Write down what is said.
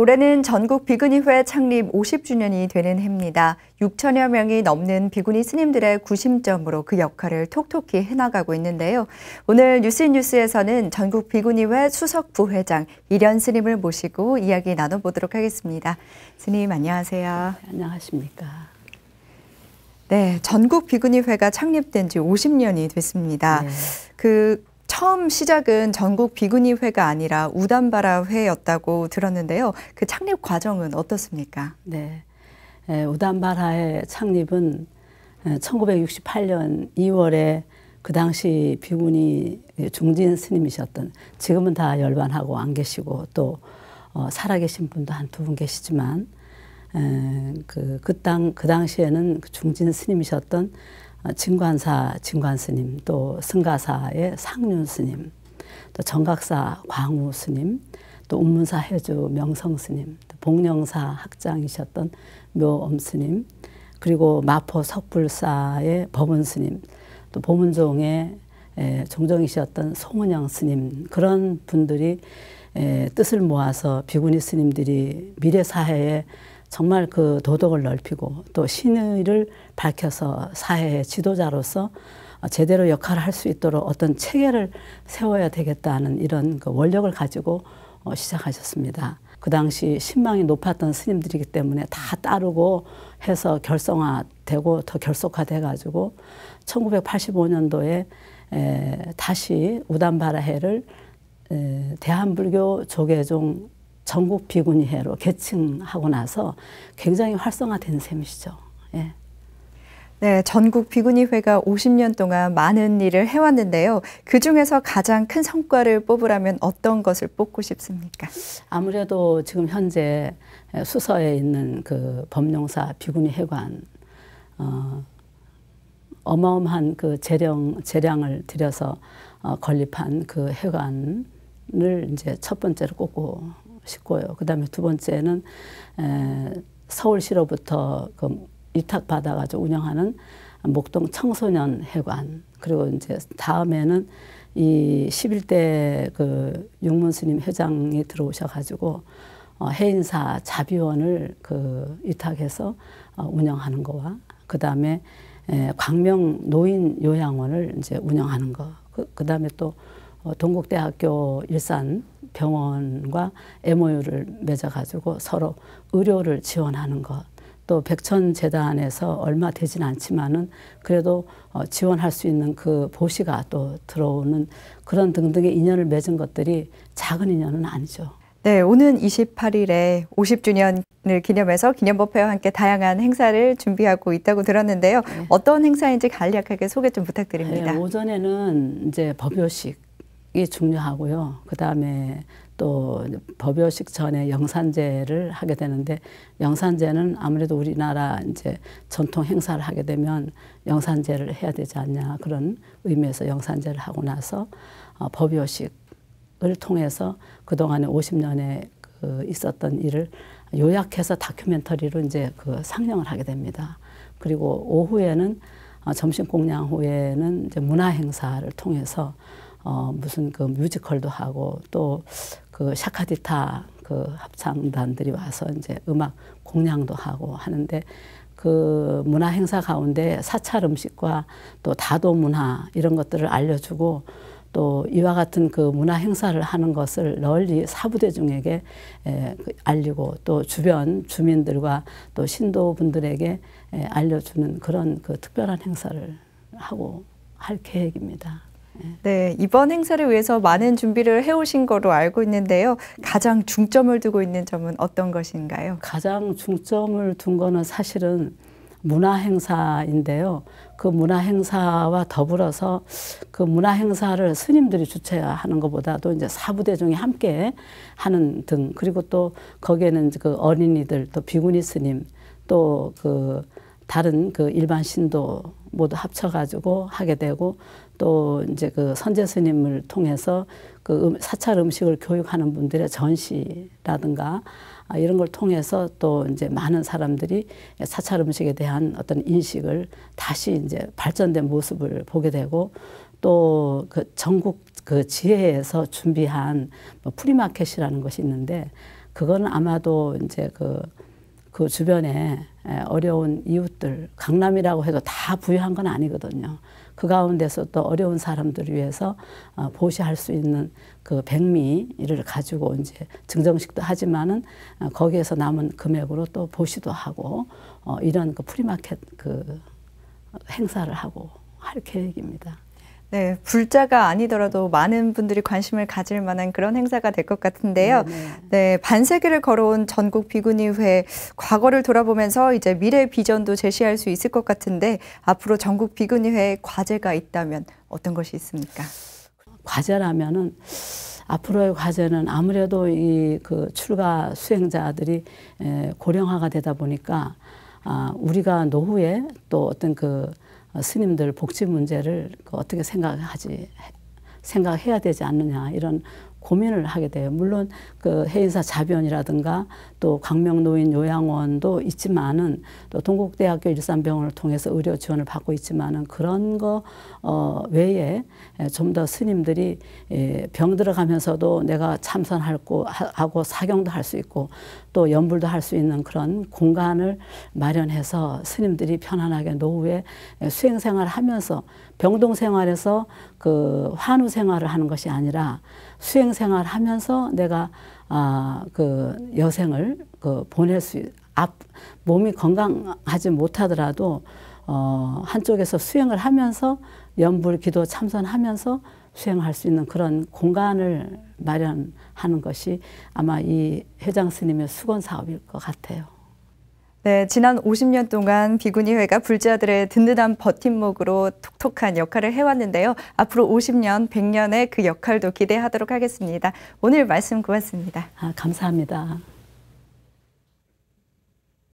올해는 전국 비구니회 창립 50주년이 되는 해입니다. 6천여 명이 넘는 비구니 스님들의 구심점으로 그 역할을 톡톡히 해나가고 있는데요. 오늘 뉴스인뉴스에서는 전국 비구니회 수석 부회장 이련 스님을 모시고 이야기 나눠보도록 하겠습니다. 스님 안녕하세요. 안녕하십니까. 네, 전국 비구니회가 창립된 지 50년이 됐습니다. 네. 처음 시작은 전국 비구니회가 아니라 우담바라회였다고 들었는데요. 그 창립 과정은 어떻습니까? 네, 우담바라회 창립은 1968년 2월에 그 당시 비구니 중진 스님이셨던, 지금은 다 열반하고 안 계시고 또 살아계신 분도 한 두 분 계시지만 그 당시에는 그 중진 스님이셨던 진관사 진관스님, 또 승가사의 상륜스님, 또 정각사 광우스님, 또 운문사 해주 명성스님, 또 복령사 학장이셨던 묘엄스님, 그리고 마포 석불사의 법은스님, 또 보문종의 종정이셨던 송은영 스님, 그런 분들이 뜻을 모아서 비구니 스님들이 미래 사회에 정말 그 도덕을 넓히고 또 신의를 밝혀서 사회의 지도자로서 제대로 역할을 할 수 있도록 어떤 체계를 세워야 되겠다는 이런 그 원력을 가지고 시작하셨습니다. 그 당시 신망이 높았던 스님들이기 때문에 다 따르고 해서 결성화되고 더 결속화돼 가지고 1985년도에 다시 우담바라회를 대한불교 조계종 전국 비구니회로 개칭하고 나서 굉장히 활성화된 셈이시죠. 예. 네, 전국 비구니회가 50년 동안 많은 일을 해왔는데요. 그중에서 가장 큰 성과를 뽑으라면 어떤 것을 뽑고 싶습니까? 아무래도 지금 현재 수서에 있는 그 법룡사 비구니회관, 어마어마한 그 재량을 들여서 건립한 그 회관을 이제 첫 번째로 꼽고 싶고요. 그 다음에 두 번째는 서울시로부터 그 위탁받아가지고 운영하는 목동 청소년 회관, 그리고 이제 다음에는 이 11대 그 육문스님 회장이 들어오셔가지고 해인사 자비원을 그 위탁해서 운영하는 거와, 그 다음에 광명 노인 요양원을 이제 운영하는 거, 그 다음에 또 동국대학교 일산 병원과 MOU를 맺어가지고 서로 의료를 지원하는 것, 또 백천재단에서 얼마 되진 않지만은 그래도 지원할 수 있는 그 보시가 또 들어오는 그런 등등의 인연을 맺은 것들이 작은 인연은 아니죠. 네, 오는 28일에 50주년을 기념해서 기념법회와 함께 다양한 행사를 준비하고 있다고 들었는데요. 네. 어떤 행사인지 간략하게 소개 좀 부탁드립니다. 네, 오전에는 이제 법요식이 중요하고요. 그 다음에 또 법요식 전에 영산제를 하게 되는데, 영산제는 아무래도 우리나라 이제 전통 행사를 하게 되면 영산제를 해야 되지 않냐, 그런 의미에서 영산제를 하고 나서 법요식을 통해서 그동안에 50년에 그 있었던 일을 요약해서 다큐멘터리로 이제 그 상영을 하게 됩니다. 그리고 오후에는 점심 공양 후에는 이제 문화 행사를 통해서 무슨 그 뮤지컬도 하고 또 그 샤카디타 그 합창단들이 와서 이제 음악 공양도 하고 하는데, 그 문화 행사 가운데 사찰 음식과 또 다도 문화 이런 것들을 알려주고, 또 이와 같은 그 문화 행사를 하는 것을 널리 사부대중에게 알리고 또 주변 주민들과 또 신도분들에게 알려주는 그런 그 특별한 행사를 하고 할 계획입니다. 네, 이번 행사를 위해서 많은 준비를 해오신 거로 알고 있는데요. 가장 중점을 두고 있는 점은 어떤 것인가요? 가장 중점을 둔 거는 사실은 문화 행사인데요. 그 문화 행사와 더불어서 그 문화 행사를 스님들이 주최하는 것보다도 이제 사부대중이 함께 하는 등, 그리고 또 거기에는 그 어린이들, 또 비구니 스님, 또 그 다른 그 일반 신도 모두 합쳐가지고 하게 되고, 또 이제 그 선제 스님을 통해서 그 사찰 음식을 교육하는 분들의 전시라든가 이런 걸 통해서 또 이제 많은 사람들이 사찰 음식에 대한 어떤 인식을 다시 이제 발전된 모습을 보게 되고, 또 그 전국 그 지회에서 준비한 뭐 프리마켓이라는 것이 있는데, 그거는 아마도 이제 그 주변에 어려운 이웃들, 강남이라고 해도 다 부유한 건 아니거든요. 그 가운데서 또 어려운 사람들을 위해서 보시할 수 있는 그 백미를 가지고 이제 증정식도 하지만은 거기에서 남은 금액으로 또 보시도 하고 이런 그 프리마켓 그 행사를 하고 할 계획입니다. 네, 불자가 아니더라도 많은 분들이 관심을 가질 만한 그런 행사가 될 것 같은데요. 네, 반세기를 걸어온 전국 비구니회 과거를 돌아보면서 이제 미래 비전도 제시할 수 있을 것 같은데 앞으로 전국 비구니회에 과제가 있다면 어떤 것이 있습니까? 과제라면은 앞으로의 과제는 아무래도 이 그 출가 수행자들이 고령화가 되다 보니까 우리가 노후에 또 어떤 그 스님들 복지 문제를 어떻게 생각해야 되지 않느냐 이런 고민을 하게 돼요. 물론 그 해인사 자변이라든가 또 광명노인 요양원도 있지만은 또 동국대학교 일산병원을 통해서 의료 지원을 받고 있지만은 그런 거 외에 좀 더 스님들이 병 들어가면서도 내가 참선하고 사경도 할 수 있고 또 연불도 할 수 있는 그런 공간을 마련해서 스님들이 편안하게 노후에 수행생활을 하면서 병동생활에서 그 환우 생활을 하는 것이 아니라 수행생활을 하면서 내가 그 여생을 보낼 몸이 건강하지 못하더라도 한쪽에서 수행을 하면서 연불 기도 참선하면서 수행할 수 있는 그런 공간을 마련하는 것이 아마 이 회장 스님의 수건 사업일 것 같아요. 네, 지난 50년 동안 비구니회가 불자들의 든든한 버팀목으로 톡톡한 역할을 해왔는데요. 앞으로 50년, 100년의 그 역할도 기대하도록 하겠습니다. 오늘 말씀 고맙습니다. 감사합니다.